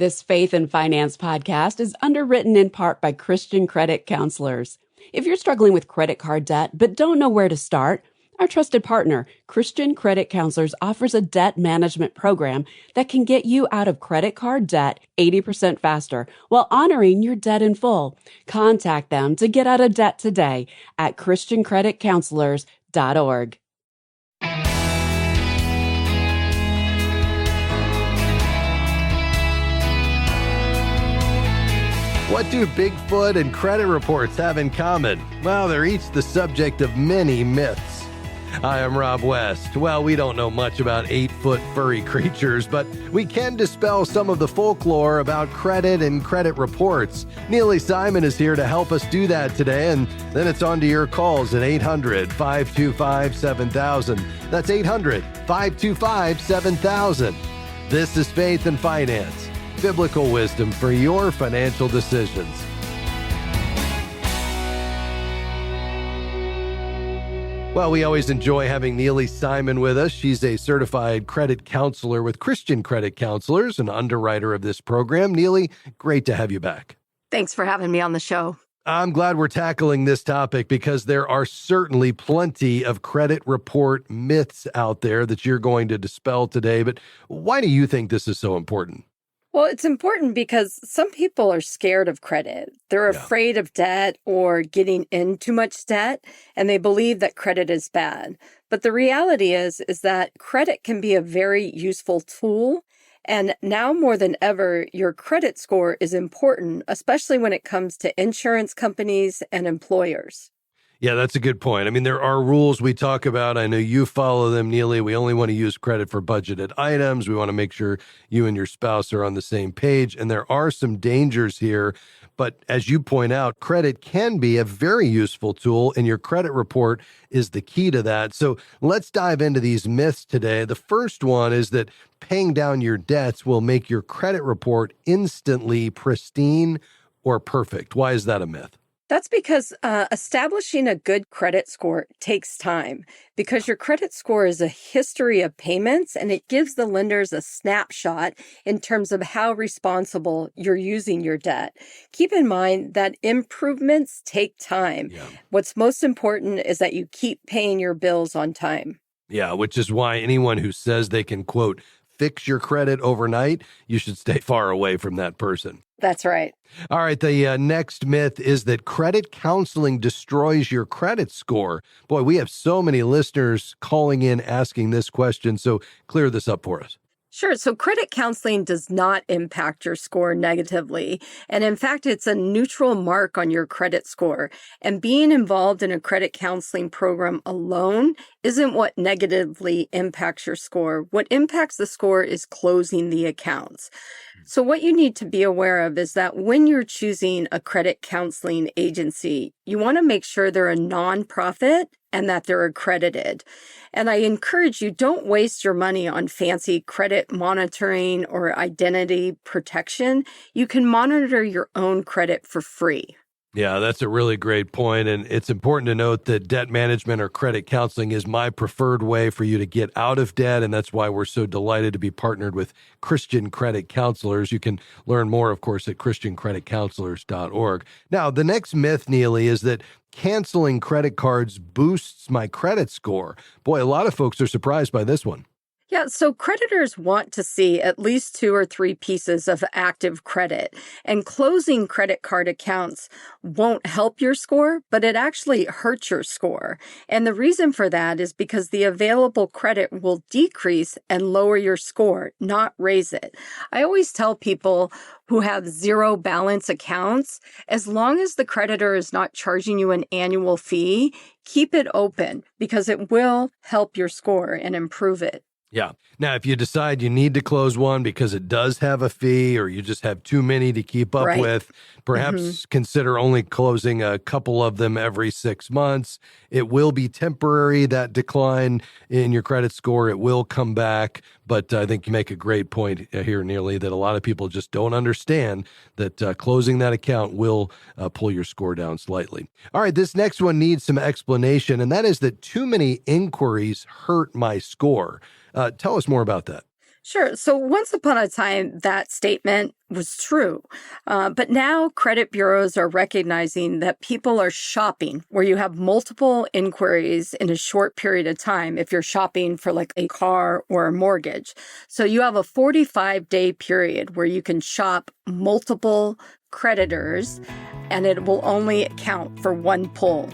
This Faith and Finance podcast is underwritten in part by Christian credit counselors. If you're struggling with credit card debt but don't know where to start, our trusted partner, Christian Credit Counselors, offers a debt management program that can get you out of credit card debt 80% faster while honoring your debt in full. Contact them to get out of debt today at christiancreditcounselors.org. What do Bigfoot and credit reports have in common? Well, they're each the subject of many myths. Hi, I'm Rob West. Well, we don't know much about 8-foot furry creatures, but we can dispel some of the folklore about credit and credit reports. Neile Simon is here to help us do that today, and then it's on to your calls at 800-525-7000. That's 800-525-7000. This is Faith and Finance. Biblical wisdom for your financial decisions. Well, we always enjoy having Neile Simon with us. She's a certified credit counselor with Christian Credit Counselors, an underwriter of this program. Neile, great to have you back. Thanks for having me on the show. I'm glad we're tackling this topic because there are certainly plenty of credit report myths out there that you're going to dispel today. But why do you think this is so important? Well, it's important because some people are scared of credit. They're afraid of debt or getting in too much debt, and they believe that credit is bad. But the reality is that credit can be a very useful tool. And now more than ever, your credit score is important, especially when it comes to insurance companies and employers. Yeah, that's a good point. I mean, there are rules we talk about. I know you follow them, Neile. We only want to use credit for budgeted items. We want to make sure you and your spouse are on the same page. And there are some dangers here. But as you point out, credit can be a very useful tool, and your credit report is the key to that. So let's dive into these myths today. The first one is that paying down your debts will make your credit report instantly pristine or perfect. Why is that a myth? That's because establishing a good credit score takes time because your credit score is a history of payments and it gives the lenders a snapshot in terms of how responsible you're using your debt. Keep in mind that improvements take time. Yeah. What's most important is that you keep paying your bills on time. Yeah, which is why anyone who says they can, quote, fix your credit overnight, you should stay far away from that person. That's right. All right. The next myth is that credit counseling destroys your credit score. Boy, we have so many listeners calling in asking this question. So clear this up for us. Sure. So credit counseling does not impact your score negatively. And in fact, it's a neutral mark on your credit score. And being involved in a credit counseling program alone isn't what negatively impacts your score. What impacts the score is closing the accounts. So what you need to be aware of is that when you're choosing a credit counseling agency, you want to make sure they're a nonprofit and that they're accredited. And I encourage you, don't waste your money on fancy credit monitoring or identity protection. You can monitor your own credit for free. Yeah, that's a really great point. And it's important to note that debt management or credit counseling is my preferred way for you to get out of debt. And that's why we're so delighted to be partnered with Christian Credit Counselors. You can learn more, of course, at christiancreditcounselors.org. Now, the next myth, Neile, is that canceling credit cards boosts my credit score. Boy, a lot of folks are surprised by this one. Yeah, so creditors want to see at least 2 or 3 pieces of active credit, and closing credit card accounts won't help your score, but it actually hurts your score. And the reason for that is because the available credit will decrease and lower your score, not raise it. I always tell people who have zero balance accounts, as long as the creditor is not charging you an annual fee, keep it open because it will help your score and improve it. Yeah. Now, if you decide you need to close one because it does have a fee or you just have too many to keep up with, perhaps consider only closing a couple of them every 6 months. It will be temporary, that decline in your credit score. It will come back. But I think you make a great point here, Neile, that a lot of people just don't understand that closing that account will pull your score down slightly. All right, this next one needs some explanation, and that is that too many inquiries hurt my score. Tell us more about that. Sure. So once upon a time, that statement was true. But now credit bureaus are recognizing that people are shopping, where you have multiple inquiries in a short period of time if you're shopping for like a car or a mortgage. So you have a 45-day period where you can shop multiple creditors and it will only account for one pull.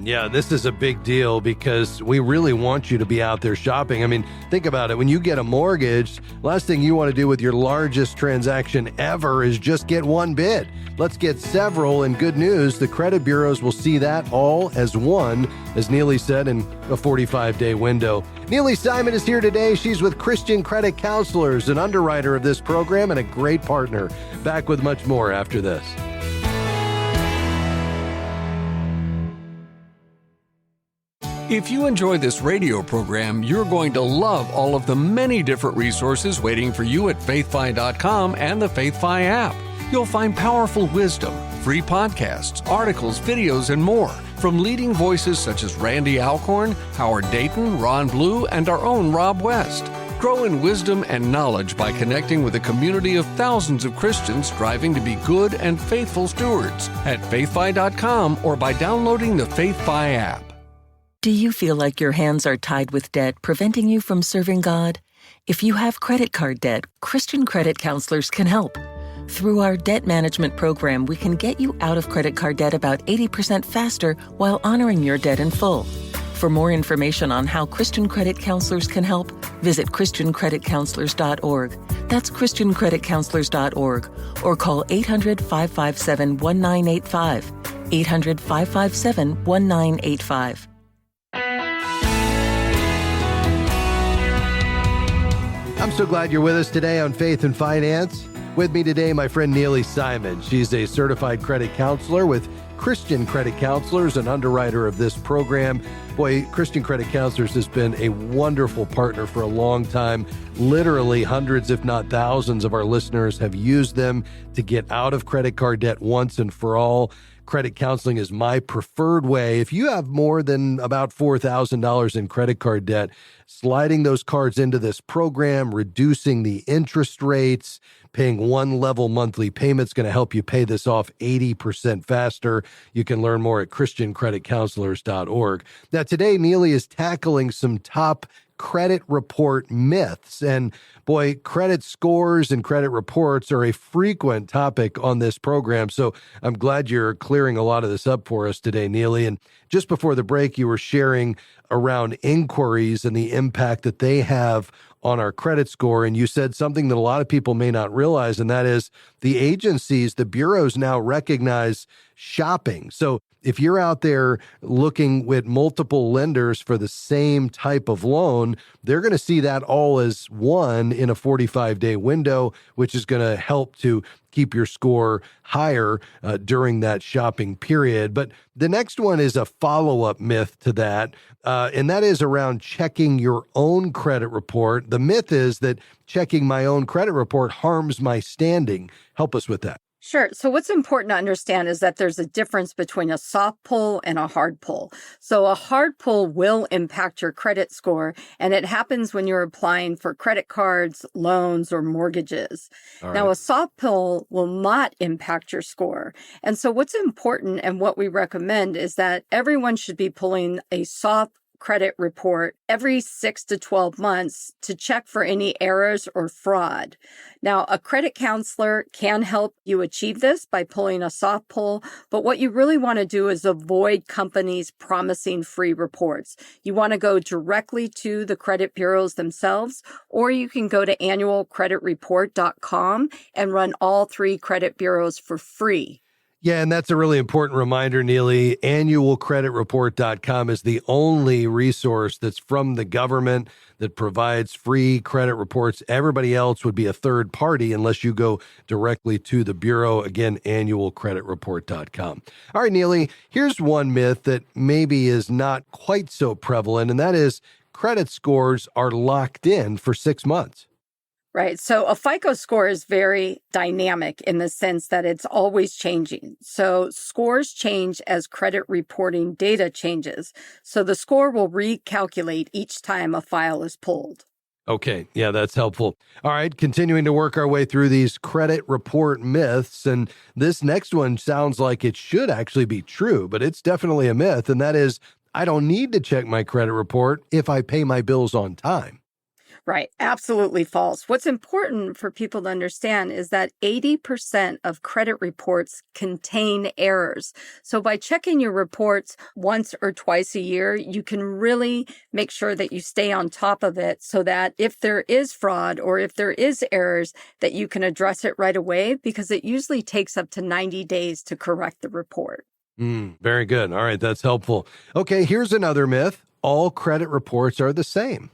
Yeah, this is a big deal because we really want you to be out there shopping. I mean, think about it. When you get a mortgage, last thing you want to do with your largest transaction ever is just get one bid. Let's get several, and good news, the credit bureaus will see that all as one, as Neile said, in a 45-day window. Neile Simon is here today. She's with Christian Credit Counselors, an underwriter of this program and a great partner. Back with much more after this. If you enjoy this radio program, you're going to love all of the many different resources waiting for you at faithfi.com and the FaithFi app. You'll find powerful wisdom, free podcasts, articles, videos, and more from leading voices such as Randy Alcorn, Howard Dayton, Ron Blue, and our own Rob West. Grow in wisdom and knowledge by connecting with a community of thousands of Christians striving to be good and faithful stewards at faithfi.com or by downloading the FaithFi app. Do you feel like your hands are tied with debt, preventing you from serving God? If you have credit card debt, Christian Credit Counselors can help. Through our debt management program, we can get you out of credit card debt about 80% faster while honoring your debt in full. For more information on how Christian Credit Counselors can help, visit ChristianCreditCounselors.org. That's ChristianCreditCounselors.org, or call 800-557-1985. 800-557-1985. I'm so glad you're with us today on Faith and Finance. With me today, my friend Neile Simon. She's a certified credit counselor with Christian Credit Counselors, an underwriter of this program. Boy, Christian Credit Counselors has been a wonderful partner for a long time. Literally hundreds, if not thousands, of our listeners have used them to get out of credit card debt once and for all. Credit counseling is my preferred way. If you have more than about $4,000 in credit card debt, sliding those cards into this program, reducing the interest rates, paying one level monthly payment is going to help you pay this off 80% faster. You can learn more at ChristianCreditCounselors.org. Now, today, Neile is tackling some top credit report myths. And boy, credit scores and credit reports are a frequent topic on this program. So I'm glad you're clearing a lot of this up for us today, Neile. And just before the break, you were sharing around inquiries and the impact that they have on our credit score. And you said something that a lot of people may not realize, and that is the agencies, the bureaus now recognize shopping. So if you're out there looking with multiple lenders for the same type of loan, they're going to see that all as one in a 45-day window, which is going to help to keep your score higher during that shopping period. But the next one is a follow-up myth to that, and that is around checking your own credit report. The myth is that checking my own credit report harms my standing. Help us with that. Sure. So what's important to understand is that there's a difference between a soft pull and a hard pull. So a hard pull will impact your credit score, and it happens when you're applying for credit cards, loans, or mortgages. Now, a soft pull will not impact your score. And so what's important and what we recommend is that everyone should be pulling a soft credit report every 6 to 12 months to check for any errors or fraud. Now, a credit counselor can help you achieve this by pulling a soft pull, but what you really want to do is avoid companies promising free reports. You want to go directly to the credit bureaus themselves, or you can go to annualcreditreport.com and run all 3 credit bureaus for free. Yeah, and that's a really important reminder, Neile. Annualcreditreport.com is the only resource that's from the government that provides free credit reports. Everybody else would be a third party unless you go directly to the bureau. Again, annualcreditreport.com. All right, Neile, here's one myth that maybe is not quite so prevalent, and that is credit scores are locked in for 6 months. Right. So a FICO score is very dynamic in the sense that it's always changing. So scores change as credit reporting data changes. So the score will recalculate each time a file is pulled. Okay. Yeah, that's helpful. All right. Continuing to work our way through these credit report myths. And this next one sounds like it should actually be true, but it's definitely a myth. And that is, I don't need to check my credit report if I pay my bills on time. Right. Absolutely false. What's important for people to understand is that 80% of credit reports contain errors. So by checking your reports once or twice a year, you can really make sure that you stay on top of it so that if there is fraud or if there is errors, that you can address it right away, because it usually takes up to 90 days to correct the report. Very good. All right. That's helpful. Okay. Here's another myth. All credit reports are the same.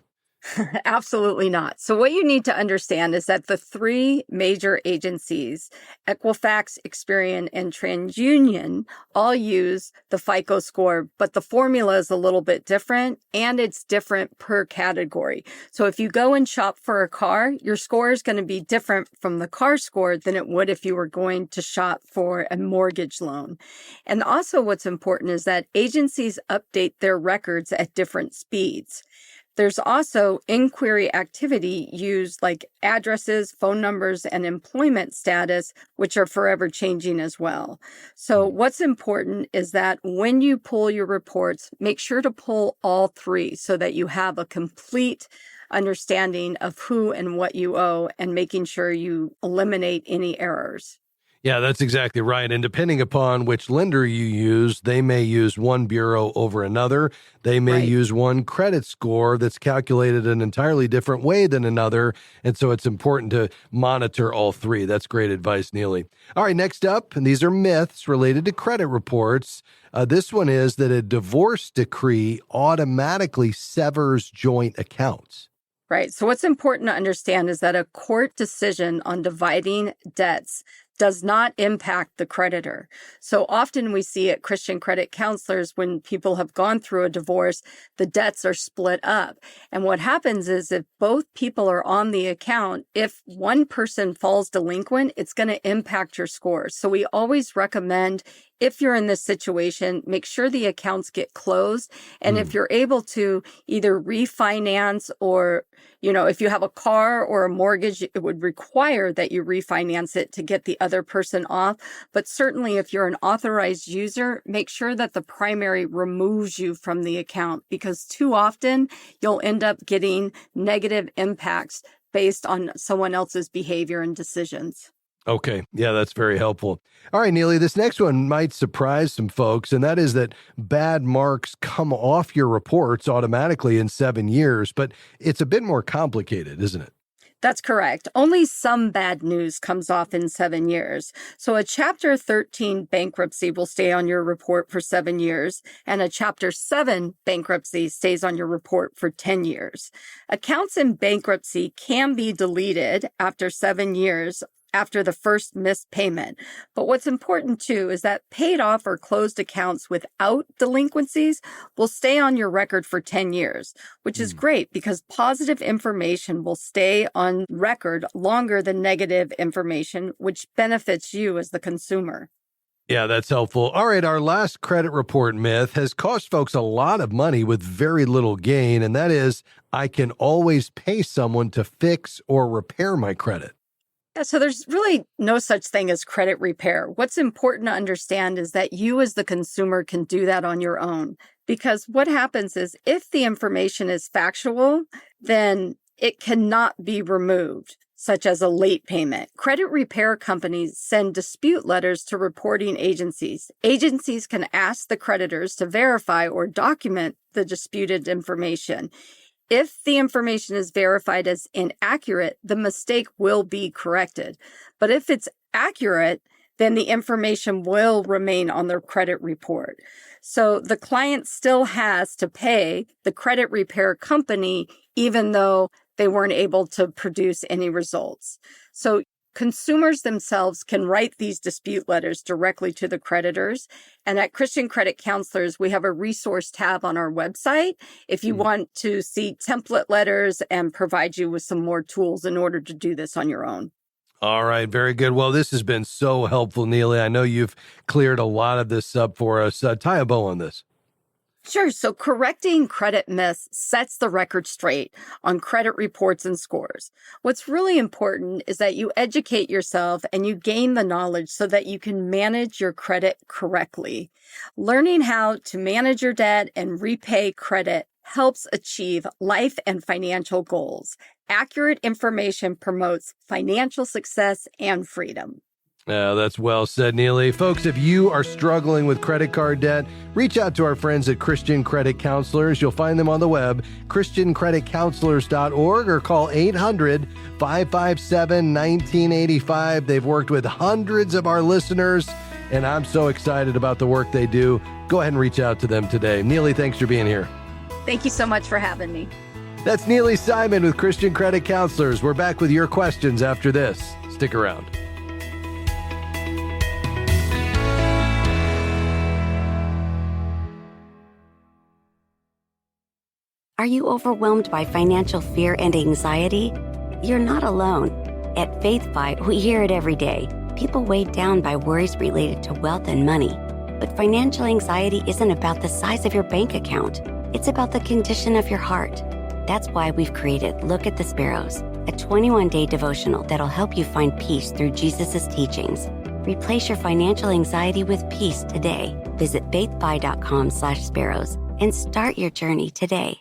Absolutely not. So what you need to understand is that the three major agencies, Equifax, Experian, and TransUnion, all use the FICO score, but the formula is a little bit different and it's different per category. So if you go and shop for a car, your score is going to be different from the car score than it would if you were going to shop for a mortgage loan. And also what's important is that agencies update their records at different speeds. There's also inquiry activity used like addresses, phone numbers, and employment status, which are forever changing as well. So what's important is that when you pull your reports, make sure to pull all three so that you have a complete understanding of who and what you owe and making sure you eliminate any errors. Yeah, that's exactly right. And depending upon which lender you use, they may use one bureau over another. They may use one credit score that's calculated an entirely different way than another. And so it's important to monitor all three. That's great advice, Neile. All right, next up, and these are myths related to credit reports. This one is that a divorce decree automatically severs joint accounts. Right. So what's important to understand is that a court decision on dividing debts does not impact the creditor. So often we see at Christian credit counselors, when people have gone through a divorce, the debts are split up. And what happens is if both people are on the account, if one person falls delinquent, it's going to impact your scores. So we always recommend, if you're in this situation, make sure the accounts get closed. And if you're able to either refinance or, if you have a car or a mortgage, it would require that you refinance it to get the other person off. But certainly if you're an authorized user, make sure that the primary removes you from the account, because too often you'll end up getting negative impacts based on someone else's behavior and decisions. Okay. Yeah, that's very helpful. All right, Neile, this next one might surprise some folks, and that is that bad marks come off your reports automatically in 7 years, but it's a bit more complicated, isn't it? That's correct. Only some bad news comes off in 7 years. So a Chapter 13 bankruptcy will stay on your report for 7 years, and a Chapter 7 bankruptcy stays on your report for 10 years. Accounts in bankruptcy can be deleted after 7 years after the first missed payment. But what's important too is that paid off or closed accounts without delinquencies will stay on your record for 10 years, which is great because positive information will stay on record longer than negative information, which benefits you as the consumer. Yeah, that's helpful. All right, our last credit report myth has cost folks a lot of money with very little gain, and that is, I can always pay someone to fix or repair my credit. Yeah, so there's really no such thing as credit repair. What's important to understand is that you as the consumer can do that on your own. Because what happens is if the information is factual, then it cannot be removed, such as a late payment. Credit repair companies send dispute letters to reporting agencies. Agencies can ask the creditors to verify or document the disputed information. If the information is verified as inaccurate, the mistake will be corrected. But if it's accurate, then the information will remain on the credit report. So the client still has to pay the credit repair company, even though they weren't able to produce any results. So consumers themselves can write these dispute letters directly to the creditors. And at Christian Credit Counselors, we have a resource tab on our website if you want to see template letters and provide you with some more tools in order to do this on your own. All right, very good. Well, this has been so helpful, Neile. I know you've cleared a lot of this up for us. Tie a bow on this. Sure. So correcting credit myths sets the record straight on credit reports and scores. What's really important is that you educate yourself and you gain the knowledge so that you can manage your credit correctly. Learning how to manage your debt and repay credit helps achieve life and financial goals. Accurate information promotes financial success and freedom. That's well said, Neile. Folks, if you are struggling with credit card debt, reach out to our friends at Christian Credit Counselors. You'll find them on the web, christiancreditcounselors.org, or call 800-557-1985. They've worked with hundreds of our listeners, and I'm so excited about the work they do. Go ahead and reach out to them today. Neile, thanks for being here. Thank you so much for having me. That's Neile Simon with Christian Credit Counselors. We're back with your questions after this. Stick around. Are you overwhelmed by financial fear and anxiety? You're not alone. At FaithFi, we hear it every day. People weighed down by worries related to wealth and money. But financial anxiety isn't about the size of your bank account. It's about the condition of your heart. That's why we've created Look at the Sparrows, a 21-day devotional that'll help you find peace through Jesus' teachings. Replace your financial anxiety with peace today. Visit faithfi.com/sparrows and start your journey today.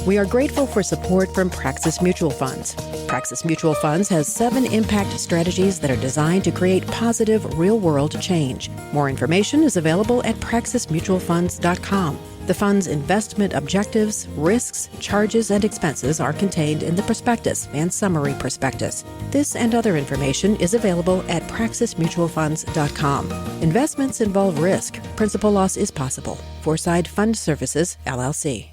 We are grateful for support from Praxis Mutual Funds. Praxis Mutual Funds has 7 impact strategies that are designed to create positive, real-world change. More information is available at praxismutualfunds.com. The fund's investment objectives, risks, charges, and expenses are contained in the prospectus and summary prospectus. This and other information is available at praxismutualfunds.com. Investments involve risk. Principal loss is possible. Foreside Fund Services, LLC.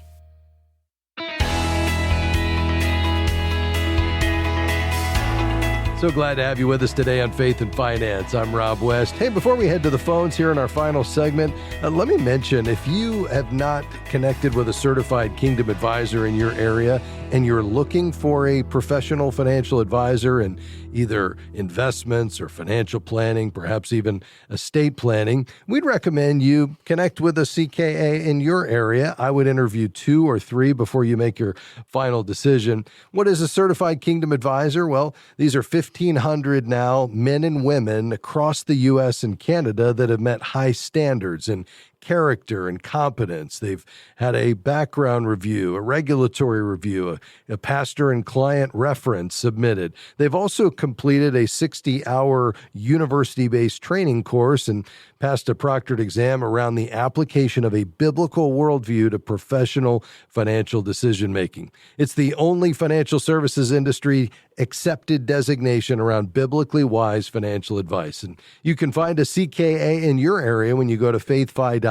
So glad to have you with us today on Faith and Finance. I'm Rob West. Hey, before we head to the phones here in our final segment, let me mention, if you have not connected with a certified Kingdom advisor in your area and you're looking for a professional financial advisor in either investments or financial planning, perhaps even estate planning, we'd recommend you connect with a CKA in your area. I would interview 2 or 3 before you make your final decision. What is a certified Kingdom advisor? Well, these are 1,500 now men and women across the U.S. and Canada that have met high standards in character and competence. They've had a background review, a regulatory review, a pastor and client reference submitted. They've also completed a 60-hour university-based training course and passed a proctored exam around the application of a biblical worldview to professional financial decision-making. It's the only financial services industry accepted designation around biblically wise financial advice. And you can find a CKA in your area when you go to faithfi.com.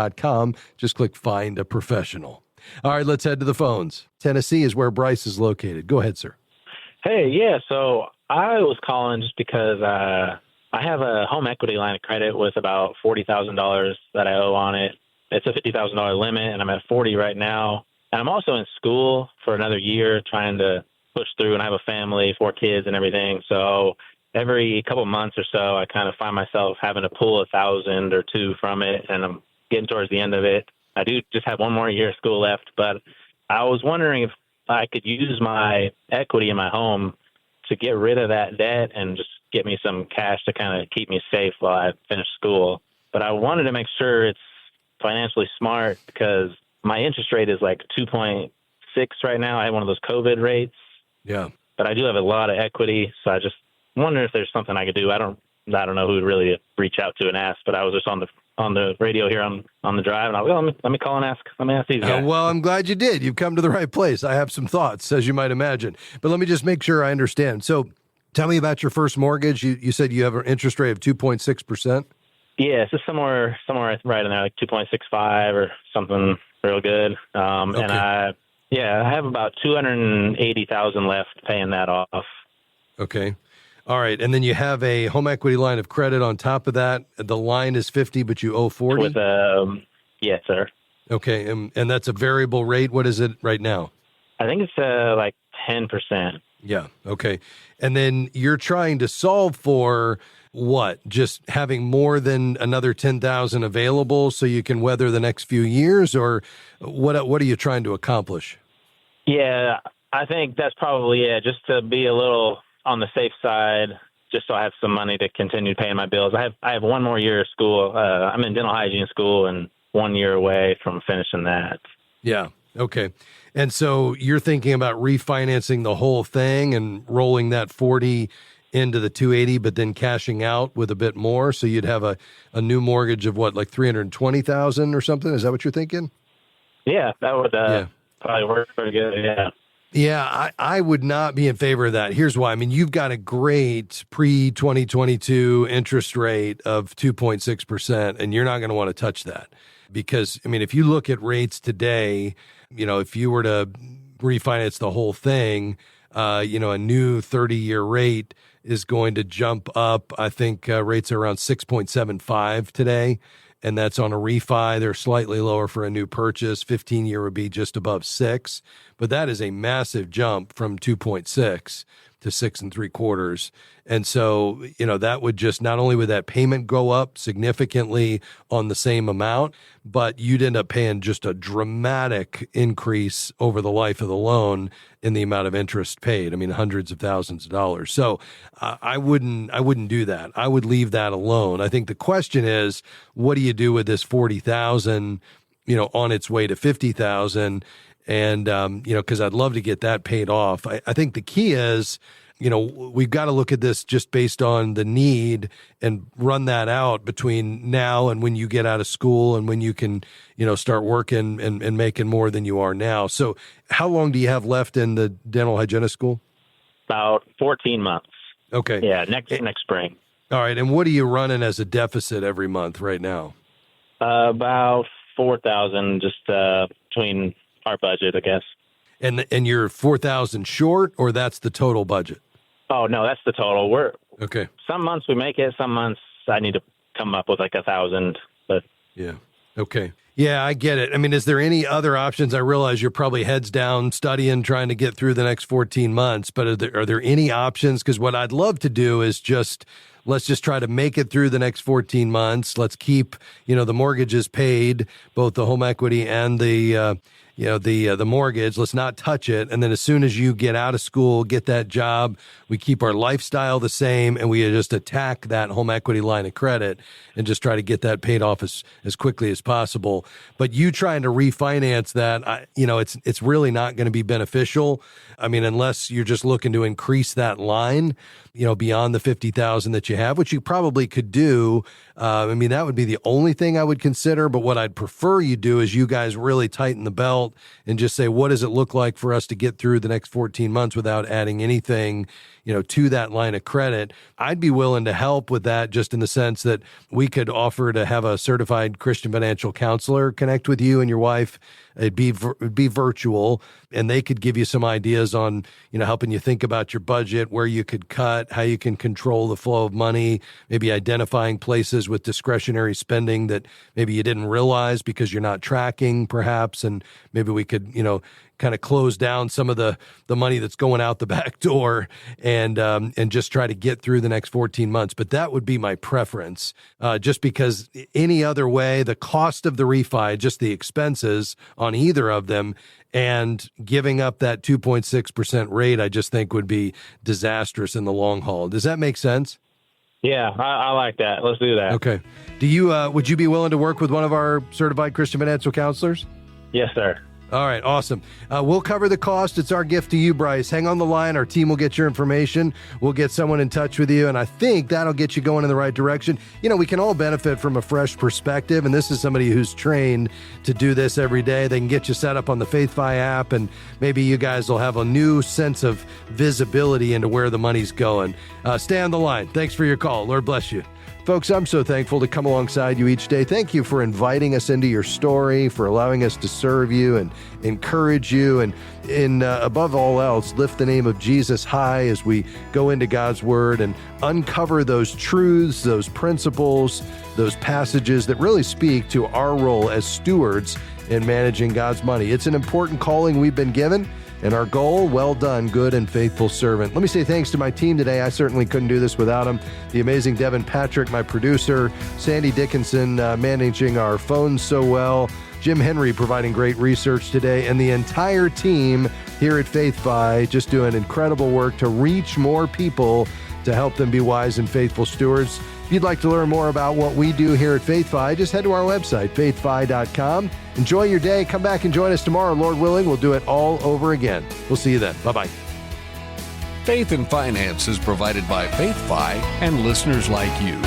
Just click Find a Professional. All right, let's head to the phones. Tennessee is where Bryce is located. Go ahead, sir. Hey, yeah, so I was calling just because I have a home equity line of credit with about $40,000 that I owe on it. It's a $50,000 limit, and I'm at 40 right now. And I'm also in school for another year trying to push through, and I have a family, 4 kids and everything. So every couple months or so, I kind of find myself having to pull $1,000 or $2,000 from it, and I'm getting towards the end of it. I do just have one more year of school left, but I was wondering if I could use my equity in my home to get rid of that debt and just get me some cash to kind of keep me safe while I finish school. But I wanted to make sure it's financially smart because my interest rate is like 2.6 right now. I have one of those COVID rates. Yeah. But I do have a lot of equity, so I just wonder if there's something I could do. I don't know who to really reach out to and ask, but I was just on the radio here on the drive, and I was like, let me call and ask. Let me ask these guys. Well, I'm glad you did. You've come to the right place. I have some thoughts, as you might imagine. But let me just make sure I understand. So tell me about your first mortgage. You said you have an interest rate of 2.6%? Yeah, it's just somewhere right in there, like 2.65 or something real good. Okay. And I have about $280,000 left paying that off. Okay. All right. And then you have a home equity line of credit on top of that. The line is 50, but you owe 40? Yes, sir. Okay. And that's a variable rate. What is it right now? I think it's like 10%. Yeah. Okay. And then you're trying to solve for what? Just having more than another 10,000 available so you can weather the next few years, or what are you trying to accomplish? Yeah, I think that's probably it, just to be a little on the safe side, just so I have some money to continue paying my bills. I have one more year of school. I'm in dental hygiene school and 1 year away from finishing that. Yeah. Okay. And so you're thinking about refinancing the whole thing and rolling that 40 into the 280, but then cashing out with a bit more. So you'd have a new mortgage of what, like 320,000 or something? Is that what you're thinking? Yeah, that would probably work pretty good. Yeah. Yeah, I would not be in favor of that. Here's why. I mean, you've got a great pre-2022 interest rate of 2.6%, and you're not going to want to touch that. Because, I mean, if you look at rates today, if you were to refinance the whole thing, a new 30-year rate is going to jump up. I think rates are around 6.75 today, and that's on a refi. They're slightly lower for a new purchase. 15-year would be just above 6, but that is a massive jump from 2.6 to 6 3/4. And so, that would just, not only would that payment go up significantly on the same amount, but you'd end up paying just a dramatic increase over the life of the loan in the amount of interest paid. I mean, hundreds of thousands of dollars. So I wouldn't do that. I would leave that alone. I think the question is, what do you do with this 40,000, on its way to 50,000? And, because I'd love to get that paid off. I think the key is, we've got to look at this just based on the need and run that out between now and when you get out of school and when you can, start working and making more than you are now. So how long do you have left in the dental hygienist school? About 14 months. Okay. Yeah, next spring. All right. And what are you running as a deficit every month right now? About 4,000, just between our budget, I guess. And you're 4,000 short, or that's the total budget? Oh, no, that's the total. Okay. Some months we make it. Some months I need to come up with like 1,000. But yeah. Okay. Yeah, I get it. I mean, is there any other options? I realize you're probably heads down studying, trying to get through the next 14 months, but are there any options? Because what I'd love to do is let's just try to make it through the next 14 months. Let's keep, the mortgages paid, both the home equity and the mortgage. Let's not touch it. And then as soon as you get out of school, get that job, we keep our lifestyle the same, and we just attack that home equity line of credit and just try to get that paid off as quickly as possible. But you trying to refinance that, it's really not going to be beneficial. I mean, unless you're just looking to increase that line, beyond the 50,000 that you have, which you probably could do. That would be the only thing I would consider. But what I'd prefer you do is you guys really tighten the belt and just say, what does it look like for us to get through the next 14 months without adding anything, to that line of credit? I'd be willing to help with that, just in the sense that we could offer to have a certified Christian financial counselor connect with you and your wife. It'd be virtual, and they could give you some ideas on, helping you think about your budget, where you could cut, how you can control the flow of money, maybe identifying places with discretionary spending that maybe you didn't realize because you're not tracking, perhaps, and maybe we could, kind of close down some of the money that's going out the back door and just try to get through the next 14 months. But that would be my preference, just because any other way, the cost of the refi, just the expenses on either of them, and giving up that 2.6% rate, I just think would be disastrous in the long haul. Does that make sense? Yeah, I like that. Let's do that. Okay. Would you be willing to work with one of our certified Christian financial counselors? Yes, sir. All right, awesome. We'll cover the cost. It's our gift to you, Bryce. Hang on the line. Our team will get your information. We'll get someone in touch with you, and I think that'll get you going in the right direction. We can all benefit from a fresh perspective, and this is somebody who's trained to do this every day. They can get you set up on the FaithFi app, and maybe you guys will have a new sense of visibility into where the money's going. Stay on the line. Thanks for your call. Lord bless you. Folks, I'm so thankful to come alongside you each day. Thank you for inviting us into your story, for allowing us to serve you, and encourage you, and above all else, lift the name of Jesus high as we go into God's Word and uncover those truths, those principles, those passages that really speak to our role as stewards in managing God's money. It's an important calling we've been given, and our goal, well done, good and faithful servant. Let me say thanks to my team today. I certainly couldn't do this without them. The amazing Devin Patrick, my producer, Sandy Dickinson managing our phones so well, Jim Henry providing great research today, and the entire team here at FaithFi just doing incredible work to reach more people to help them be wise and faithful stewards. If you'd like to learn more about what we do here at FaithFi, just head to our website, faithfi.com. Enjoy your day. Come back and join us tomorrow. Lord willing, we'll do it all over again. We'll see you then. Bye-bye. Faith and Finance is provided by FaithFi and listeners like you.